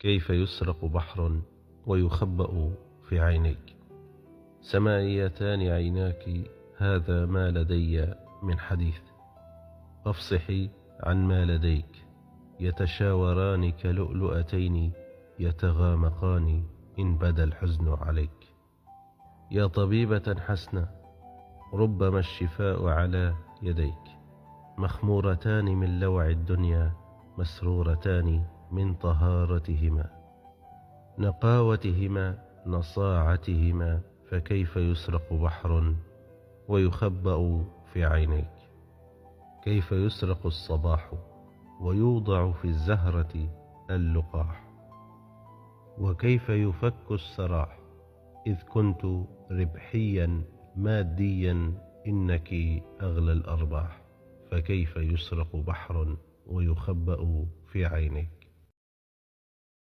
كيف يسرق بحر ويخبأ في عينيك. سمائيتان عيناك، هذا ما لدي من حديث. فافصحي عن ما لديك، يتشاوران كلؤلؤتين يتغامقان إن بدا الحزن عليك. يا طبيبة حسنة، ربما الشفاء على يديك، مخمورتان من لوع الدنيا، مسرورتان من طهارتهما، نقاوتهما نصاعتهما، فكيف يسرق بحر ويخبأ في عينيك. كيف يسرق الصباح ويوضع في الزهرة اللقاح، وكيف يفك السراح إذ كنت ربحيا ماديا، إنك أغلى الأرباح. فكيف يسرق بحر ويخبأ في عينيك.